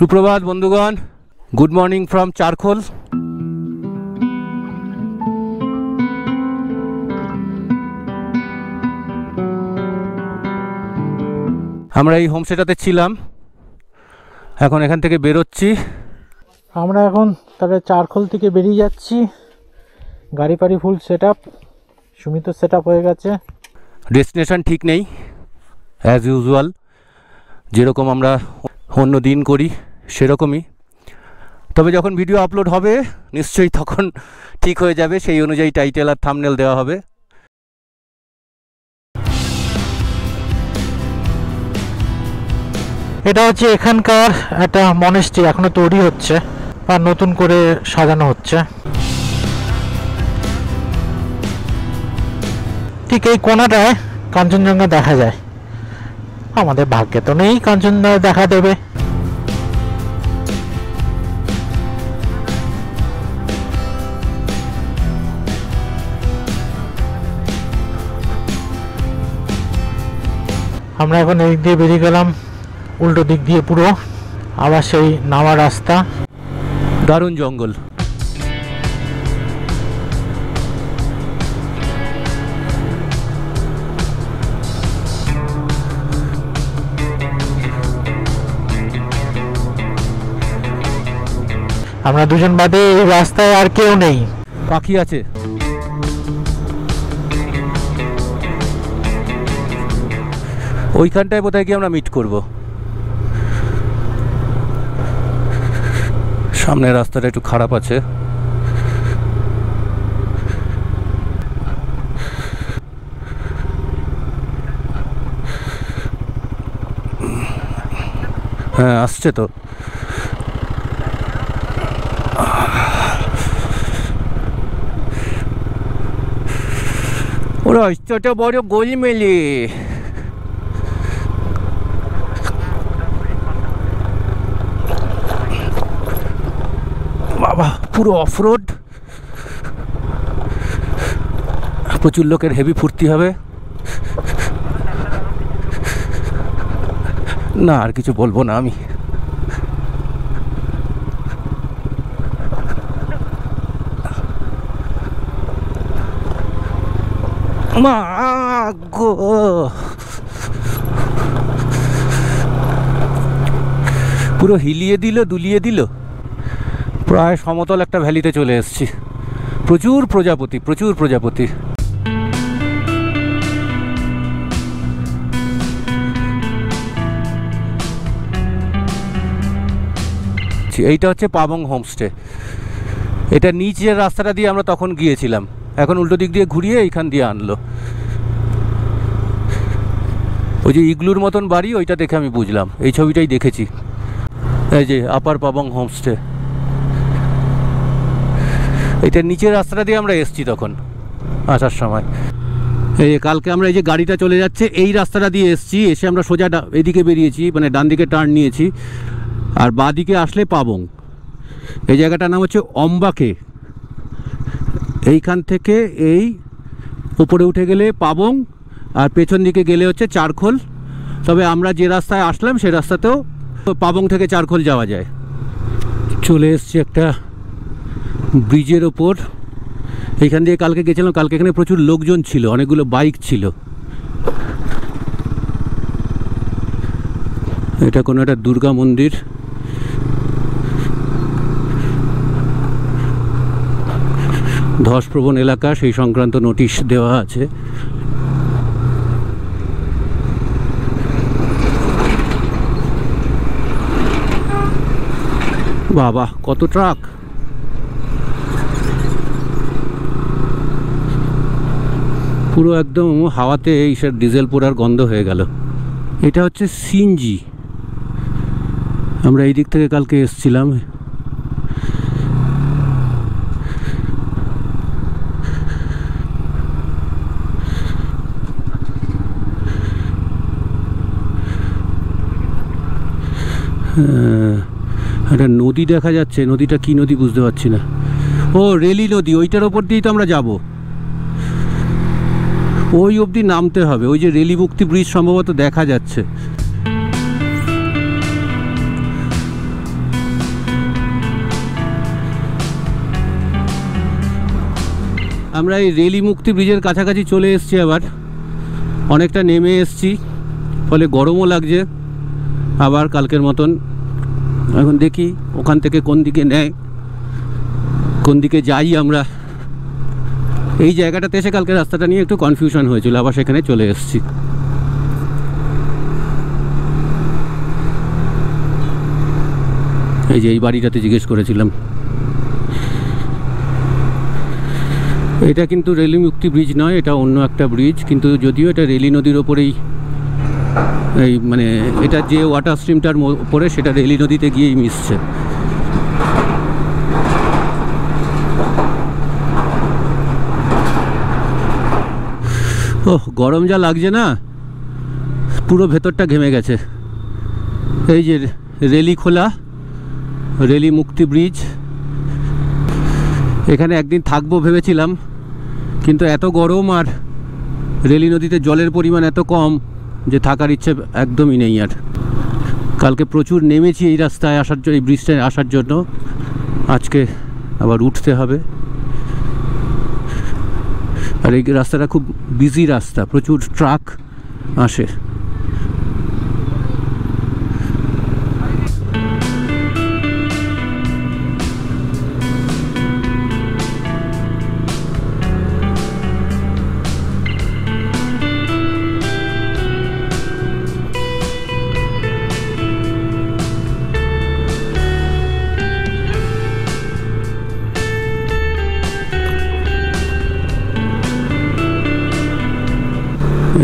সুপ্রভাত বন্ধুগণ, good morning from Charkhol. আমরা এই হোমস্টেটাতে ছিলাম, এখন এখান থেকে বেরোচ্ছি। আমরা এখন তাহলে চারখোল থেকে বেরিয়ে যাচ্ছি। গাড়ি পাড়ি full set up, Sumit set up হয়ে গেছে। ডেস্টিনেশন ঠিক নেই, অ্যাজ ইউজুয়াল যেরকম আমরা অন্য দিন করি সেরকমই। তবে যখন ভিডিও আপলোড হবে নিশ্চয়ই তখন ঠিক হয়ে যাবে, সেই অনুযায়ী টাইটেল আর থাম্বনেল দেওয়া হবে। এটা হচ্ছে এখানকার একটা মনেস্ট্রি, এখনো তৈরি হচ্ছে আর নতুন করে সাজানো হচ্ছে। ঠিক এই কোনাটায় কাঞ্চনজঙ্ঘা দেখা যায়। আমাদের ভাগ্যে তো নেই কাঞ্চনজঙ্ঘা দেখা দেবে। আমরা এখন এই দিয়ে বেরিয়ে গেলাম, উল্টো দিক দিয়ে পুরো আবার সেই নামা রাস্তা। দারুণ জঙ্গল। আমরা দুজন বাদে এই রাস্তায় আর কেউ নেই। পাখি আছে, ওইখানটায় বোধহয় গিয়ে আমরা মিট করব। সামনের রাস্তাটা একটু খারাপ আছে। হ্যাঁ আসছে তো। ওরা রাস্তাটা বড় গোলমেলে। বাবা পুরো অফরোড, প্রচুর লোকের হেভি ফুর্তি হবে। না আর কিছু বলবো না আমি। মা গো, পুরো হিলিয়ে দিল দুলিয়ে দিল। প্রায় সমতল একটা ভ্যালিতে চলে এসেছি। প্রচুর প্রজাপতি, প্রচুর প্রজাপতি। এইটা হচ্ছে পাবং হোমস্টে। এটা নিচের রাস্তাটা দিয়ে আমরা তখন গিয়েছিলাম, এখন উল্টো দিক দিয়ে ঘুরিয়ে এইখান দিয়ে আনলো। ওই যে ইগলুর মতন বাড়ি, ওইটা দেখে আমি বুঝলাম, এই ছবিটাই দেখেছি। এই যে আপার পাবং হোমস্টে, এটা নিচের রাস্তাটা দিয়ে আমরা এসছি তখন আসার সময়। এই কালকে আমরা এই যে গাড়িটা চলে যাচ্ছে এই রাস্তাটা দিয়ে এসছি, এসে আমরা সোজা এদিকে বেরিয়েছি, মানে ডান দিকে টার্ন নিয়েছি। আর বাঁ দিকে আসলে পাবং। এই জায়গাটার নাম হচ্ছে অম্বাকে। এইখান থেকে এই উপরে উঠে গেলে পাবং, আর পেছন দিকে গেলে হচ্ছে চারখোল। তবে আমরা যে রাস্তায় আসলাম সেই রাস্তাতেও পাবং থেকে চারখোল যাওয়া যায়। চলে এসছি একটা ব্রিজের ওপর। এইখান দিয়ে কালকে গেছিলাম, কালকে এখানে প্রচুর লোকজন ছিল, অনেকগুলো বাইক ছিল। এটা কোনো একটা দুর্গা মন্দির। ধসপ্রবণ এলাকা, সেই সংক্রান্ত নোটিশ দেওয়া আছে। বাবা কত ট্রাক! পুরো একদম হাওয়াতে এইসব ডিজেল পোড়ার গন্ধ হয়ে গেল। এটা হচ্ছে সিনজি। আমরা এই দিক থেকে কালকে এসছিলাম। একটা নদী দেখা যাচ্ছে, নদীটা কি নদী বুঝতে পারছি না। ও রেলি নদী, ওইটার ওপর দিয়েই তো আমরা যাব। ওই অবধি নামতে হবে। ওই যে রেলি মুক্তি ব্রিজ সম্ভবত দেখা যাচ্ছে। আমরা এই রেলি মুক্তি ব্রিজের কাছাকাছি চলে এসেছি, আবার অনেকটা নেমে এসেছি, ফলে গরমও লাগছে আবার কালকের মতন। এখন দেখি ওখান থেকে কোন দিকে নেয়, কোন দিকে যাই আমরা। এই জায়গাটাতে এসে কালকে রাস্তাটা নিয়ে একটু কনফিউশন হয়েছিল, আবার সেখানে চলে এসেছি। এই যে এই বাড়িটাতে জিজ্ঞেস করেছিলাম। এটা কিন্তু রেলি মুক্তি ব্রিজ নয়, এটা অন্য একটা ব্রিজ, কিন্তু যদিও এটা রেলি নদীর ওপরেই, এই মানে এটা যে ওয়াটার স্ট্রিমটার ওপরে সেটা রেলি নদীতে গিয়েই মিশছে। ওহ, গরম যা লাগছে না, পুরো ভেতরটা ঘেমে গেছে। এই যে রেলি খোলা, রেলি মুক্তি ব্রিজ, এখানে একদিন থাকবো ভেবেছিলাম, কিন্তু এত গরম আর রেলি নদীতে জলের পরিমাণ এত কম যে থাকার ইচ্ছে একদমই নেই। আর কালকে প্রচুর নেমেছি এই রাস্তায় আসার জন্য, এই ব্রিজটায় আসার জন্য, আজকে আবার উঠতে হবে। আর এই রাস্তাটা খুব বিজি রাস্তা, প্রচুর ট্রাক আসে।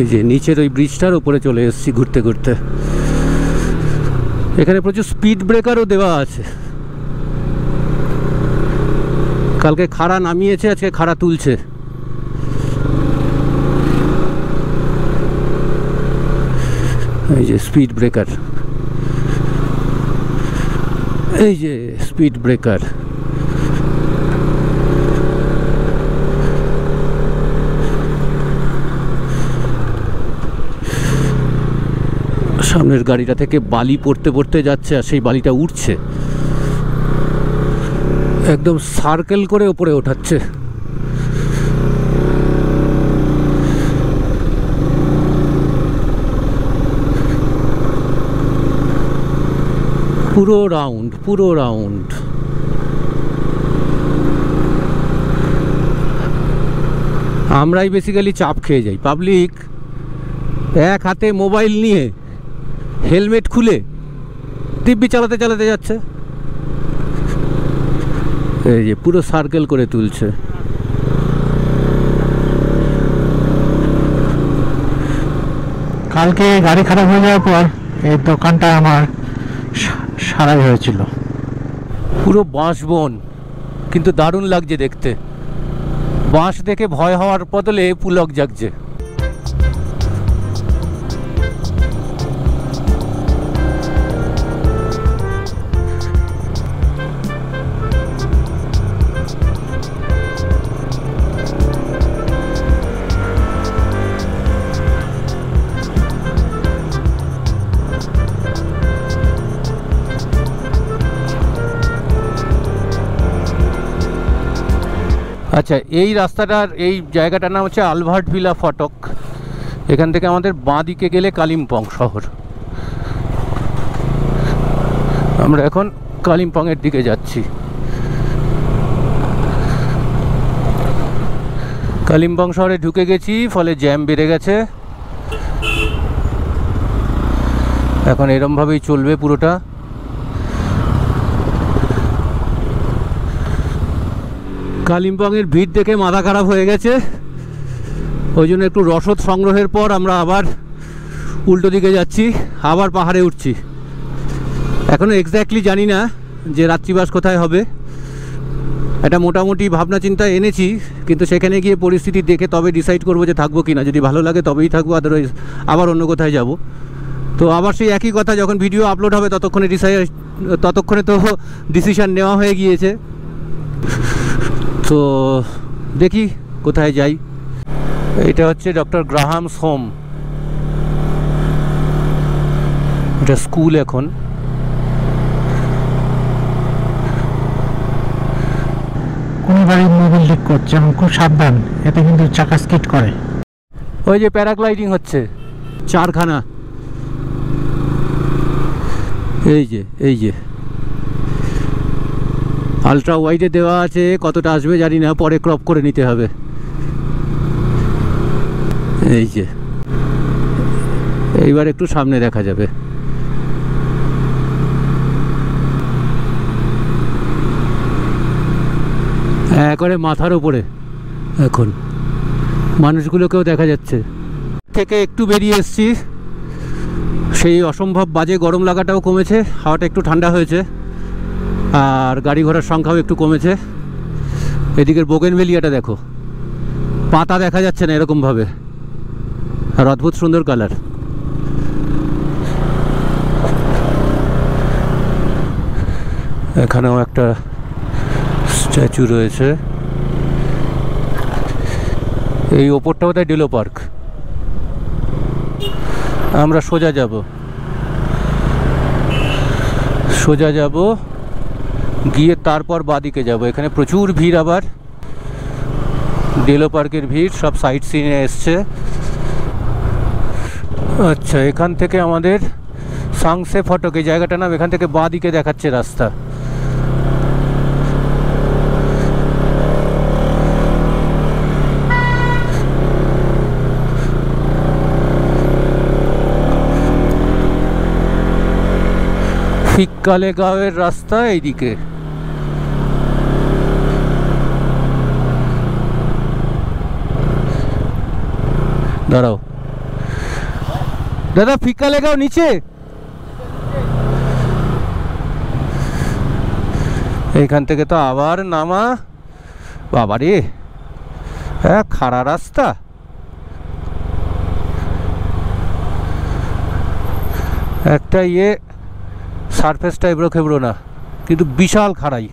এই যে নিচের ওই ব্রিজটার উপরে চলে এসেছি ঘুরতে ঘুরতে। এখানে প্রচুর স্পিড ব্রেকারও দেওয়া আছে। কালকে খাড়া নামিয়েছে, আজকে খাড়া তুলছে। এই যে স্পিড ব্রেকার, এই যে স্পিড ব্রেকার। সামনের গাড়িটা থেকে বালি পড়তে পড়তে যাচ্ছে, আর সেই বালিটা উঠছে, একদম সার্কেল করে ওপরে ওঠাচ্ছে। পুরো রাউন্ড, পুরো রাউন্ড। আমরাই বেসিক্যালি চাপ খেয়ে যাই। পাবলিক এক হাতে মোবাইল নিয়ে হেলমেট খুলে দিব্যি চালাতে চালাতে যাচ্ছে। এই যে পুরো সার্কেল করে তুলছে। কালকে গাড়ি খারাপ হয়ে যাওয়ার পর এই দোকানটা আমার সারাই হয়েছিল। পুরো বাঁশ বন, কিন্তু দারুণ লাগছে দেখতে। বাঁশ দেখে ভয় হওয়ার বদলে পুলক জাগছে। আচ্ছা, এই রাস্তাটার এই জায়গাটার নাম হচ্ছে আলবার্ট ভিলা ফটক। এখান থেকে আমাদের বাঁ দিকে গেলে কালিম্পং শহর। আমরা এখন কালিম্পংয়ের দিকে যাচ্ছি। কালিম্পং শহরে ঢুকে গেছি, ফলে জ্যাম বেড়ে গেছে। এখন এরমভাবেই চলবে পুরোটা। কালিম্পংয়ের ভিড় দেখে মাথা খারাপ হয়ে গেছে, ওই জন্য একটু রসদ সংগ্রহের পর আমরা আবার উল্টো দিকে যাচ্ছি, আবার পাহাড়ে উঠছি। এখনও এক্স্যাক্টলি জানি না যে রাত্রিবাস কোথায় হবে। এটা মোটামুটি ভাবনা চিন্তা এনেছি, কিন্তু সেখানে গিয়ে পরিস্থিতি দেখে তবে ডিসাইড করবো যে থাকবো কি না। যদি ভালো লাগে তবেই থাকবো, আদারওয়াইজ আবার অন্য কোথায় যাব। তো আবার সেই একই কথা, যখন ভিডিও আপলোড হবে ততক্ষণে তো ডিসিশান নেওয়া হয়ে গিয়েছে। তো দেখি কোথায় যাই। এটা হচ্ছে ডক্টর গ্রাহামস হোম, এটা স্কুল। এখন কোনো গাড়ির মোবিল ঠিক করছে, এখন খুব সাবধান, এতে কিন্তু চাকা স্কিড করে। ওই যে প্যারাগ্লাইডিং হচ্ছে চারখানা, এই যে আলট্রা ওয়াইডে দেওয়া আছে, কতটা আসবে জানি না, পরে ক্রপ করে নিতে হবে। এই যে এইবার একটু সামনে দেখা যাবে। একবারে মাথার উপরে এখন মানুষগুলোকেও দেখা যাচ্ছে। থেকে একটু বেরিয়ে এসছি, সেই অসম্ভব বাজে গরম লাগাটাও কমেছে, হাওয়াটা একটু ঠান্ডা হয়েছে, আর গাড়ি ঘোড়ার সংখ্যাও একটু কমেছে। এদিকের বোগেনভেলিয়াটা দেখো, পাতা দেখা যাচ্ছে না এরকমভাবে, আর অদ্ভুত সুন্দর কালার। এখানেও একটা স্ট্যাচু রয়েছে। এই ওপরটা বোধহয় ডিলো পার্ক। আমরা সোজা যাব, গিয়ে তারপর বাদিকে যাব। এখানে প্রচুর ভিড়, আবার ডিলো পার্কের ভিড়, সব সাইট সিনে এসছে। আচ্ছা, এখান থেকে আমাদের সাংসে ফটক, এই জায়গাটা নাম, এখান থেকে বাদিকে দেখাচ্ছে রাস্তা। ফিক্কালেগাঁওয়ের রাস্তা এইদিকে। দাঁড়াও দাদা, ফিক্কালেগাঁও নিচে? এইখান থেকে তো আবার নামা, বাবারে হ্যাঁ, খাড়া রাস্তা। একটা সারফেসটা এবড়ো খেবড়ো না, কিন্তু বিশাল খাড়াই।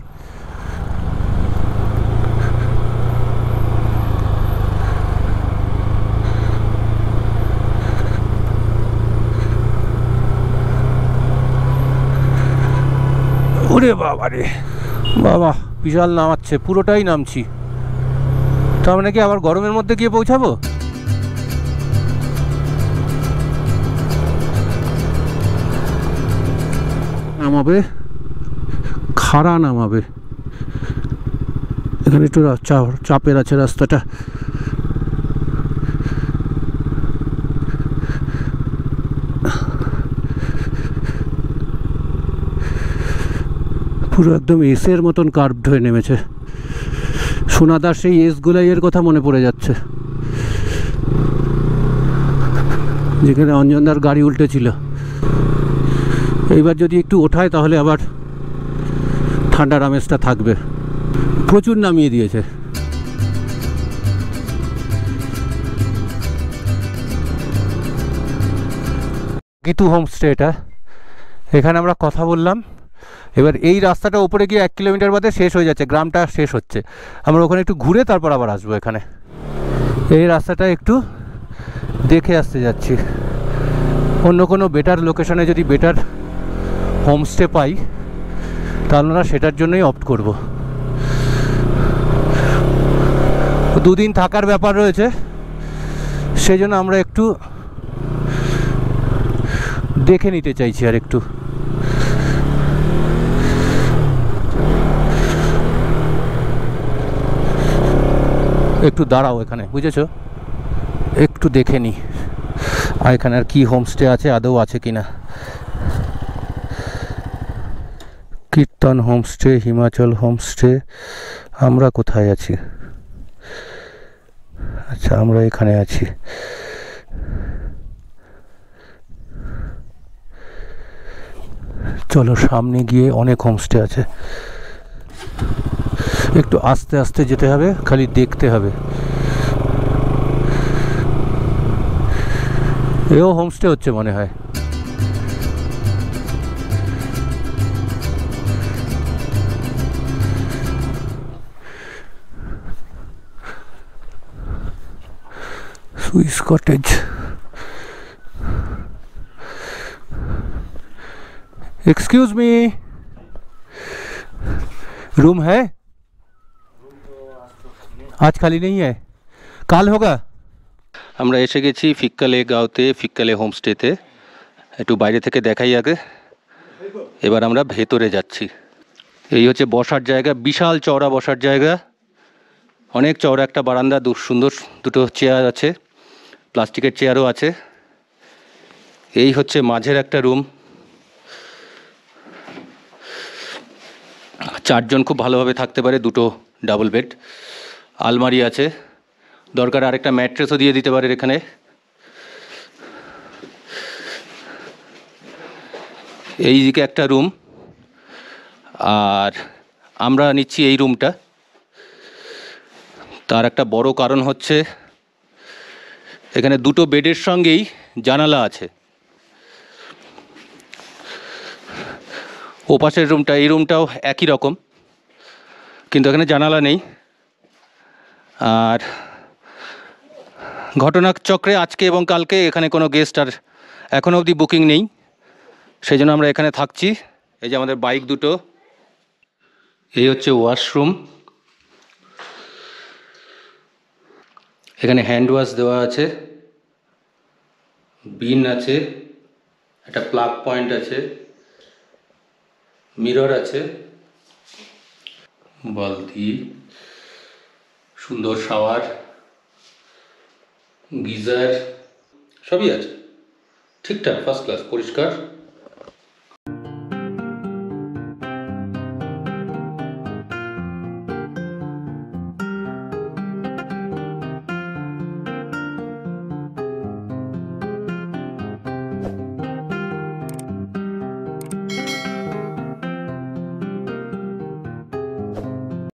ওরে বাবা রে বাবা, বিশাল নামাচ্ছে, পুরোটাই নামছি। তার মানে কি আবার গরমের মধ্যে গিয়ে পৌঁছাবো? নামাবে, খাড়া নামাবে। এখানে একটু চাপের আছে রাস্তাটা। পুরো একদম এসের মতন কার্ভড হয়ে নেমেছে। সোনাদার সেই এসগুলাইয়ের কথা মনে পড়ে যাচ্ছে, যেখানে অঞ্জনদার গাড়ি উল্টে ছিল। এইবার যদি একটু ওঠায় তাহলে আবার ঠান্ডার আমেজটা থাকবে। প্রচুর নামিয়ে দিয়েছে। গীতু হোমস্টে এটা, এখানে আমরা কথা বললাম। এবার এই রাস্তাটা উপরে গিয়ে 1 কিলোমিটার বাদে শেষ হয়ে যাচ্ছে, গ্রামটা শেষ হচ্ছে। আমরা ওখানে একটু ঘুরে তারপর আবার আসবো। এখানে এই রাস্তাটা একটু দেখে আসতে যাচ্ছি। অন্য কোনো বেটার লোকেশনে যদি বেটার হোমস্টে পাই তাহলে আমরা সেটার জন্যই অপ্ট করব। 2 দিন থাকার ব্যাপার রয়েছে, সেই জন্য আমরা একটু দেখে নিতে চাইছি। আর একটু দাঁড়াও এখানে, বুঝেছো, একটু দেখে নি আর এখানে আর কি হোমস্টে আছে, আদৌ আছে কিনা। কীর্তন হোমস্টে, হিমাচল হোমস্টে। আমরা কোথায় আছি? আচ্ছা, আমরা এখানে আছি। চলো সামনে গিয়ে অনেক হোমস্টে আছে, একটু আস্তে আস্তে যেতে হবে, খালি দেখতে হবে। এও হোমস্টে হচ্ছে মনে হয়। Swiss cottage. Excuse me, room है? आज खाली नहीं है, কাল होगा। আমরা এসে গেছি ফিক্কালে গাঁওতে, ফিক্কালে হোমস্টেতে। একটু বাইরে থেকে দেখাই আগে, এবার আমরা ভেতরে যাচ্ছি। এই হচ্ছে বসার জায়গা, বিশাল চওড়া বসার জায়গা, অনেক চওড়া একটা বারান্দা, সুন্দর দুটো চেয়ার আছে, প্লাস্টিকের চেয়ারও আছে। এই হচ্ছে মাঝের একটা রুম, 4 জন খুব ভালোভাবে থাকতে পারে, দুটো ডাবল বেড, আলমারি আছে, দরকার আরেকটা ম্যাট্রেসও দিয়ে দিতে পারে এখানে। এই দিকে একটা রুম, আর আমরা নিচ্ছি এই রুমটা। তার একটা বড় কারণ হচ্ছে এখানে দুটো বেডের সঙ্গেই জানালা আছে। ওপাশের রুমটা, এই রুমটাও একই রকম, কিন্তু এখানে জানালা নেই। আর ঘটনাচক্রে আজকে এবং কালকে এখানে কোনো গেস্ট আর এখনও অবধি বুকিং নেই, সেই জন্য আমরা এখানে থাকছি। এই যে আমাদের বাইক দুটো, এই হচ্ছে ওয়াশরুম, এখানে হ্যান্ড ওয়াশ দেওয়া আছে, বিন আছে, একটা প্লাগ পয়েন্ট আছে, মিরর আছে, বালতি, সুন্দর শাওয়ার, গিজার, সবই আছে ঠিকঠাক, ফার্স্ট ক্লাস, পরিষ্কার।